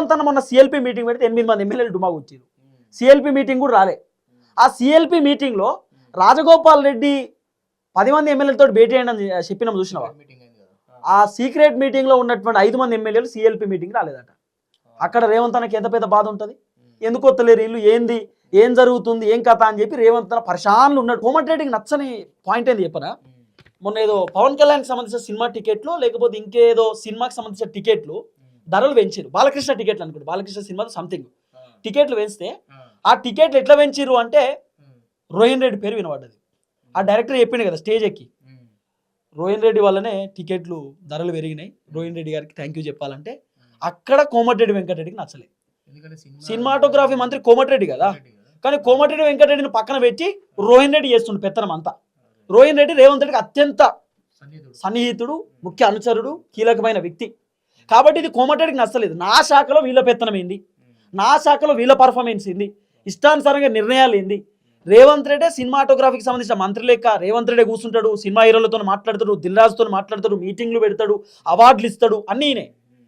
అంతా మొన్న CLP meeting పెడితే 8 మంది ఎమ్మెల్యేలు డుమాకు వచ్చారు. సిఎల్పి మీటింగ్ కూడా రాలే. ఆ సిఎల్పి మీటింగ్లో రాజగోపాల్ రెడ్డి 10 మంది ఎమ్మెల్యేలతో భేటీ అయ్యని చెప్పినాం, చూసినావా? ఆ సీక్రెట్ మీటింగ్లో ఉన్నటువంటి 5 మంది ఎమ్మెల్యేలు సిఎల్పి మీటింగ్ రాలేదట. అక్కడ రేవంత్ అన్నకి ఎంత పెద్ద బాధ ఉంటుంది, ఎందుకు వస్తలేరు వీళ్ళు, ఏంది ఏం జరుగుతుంది ఏం కథ అని చెప్పి రేవంత్ అన్న పరిశాన్లు ఉన్నాడు. కోమటిరెడ్డికి నచ్చని పాయింట్ ఏంది చెప్పరా, మొన్న ఏదో పవన్ కళ్యాణ్కి సంబంధించిన సినిమా టికెట్లు లేకపోతే ఇంకేదో సినిమాకి సంబంధించిన టికెట్లు ధరలు పెంచారు. బాలకృష్ణ టికెట్లు అనుకోండి, బాలకృష్ణ సినిమా సంథింగ్ టికెట్లు పెంచితే ఆ టికెట్లు ఎట్లా పెంచారు అంటే రోహిన్ రెడ్డి పేరు వినబడ్డది. ఆ డైరెక్టర్ చెప్పిండు కదా స్టేజ్ ఎక్కి, రోహిన్ రెడ్డి వల్లనే టికెట్లు ధరలు పెరిగినాయి, రోహిన్ రెడ్డి గారికి థ్యాంక్ యూ చెప్పాలంటే అక్కడ కోమటిరెడ్డి వెంకటరెడ్డికి నచ్చలేదు. సినిమాటోగ్రఫీ మంత్రి కోమటిరెడ్డి కదా, కానీ కోమటిరెడ్డి వెంకటరెడ్డిని పక్కన పెట్టి రోహిన్ రెడ్డి చేస్తుండే పెత్తనం అంతా. రోహిన్ రెడ్డి రేవంత్ రెడ్డికి అత్యంత సన్నిహితుడు, ముఖ్య అనుచరుడు, కీలకమైన వ్యక్తి. కాబట్టి ఇది కోమటిరెడ్డికి నచ్చలేదు. నా శాఖలో వీళ్ళ పెత్తనం ఏంది, నా శాఖలో వీళ్ళ పర్ఫార్మెన్స్ ఏంది, ఇష్టానుసారంగా నిర్ణయాలు ఏంది. రేవంత్ రెడ్డి సినిమాటోగ్రఫీకి సంబంధించిన మంత్రి లెక్క రేవంత్ రెడ్డి కూర్చుంటాడు, సినిమా హీరోలతో మాట్లాడతాడు, దిల్ రాజుతో మాట్లాడతాడు, మీటింగ్లు పెడతాడు, అవార్డులు ఇస్తాడు, అన్నీ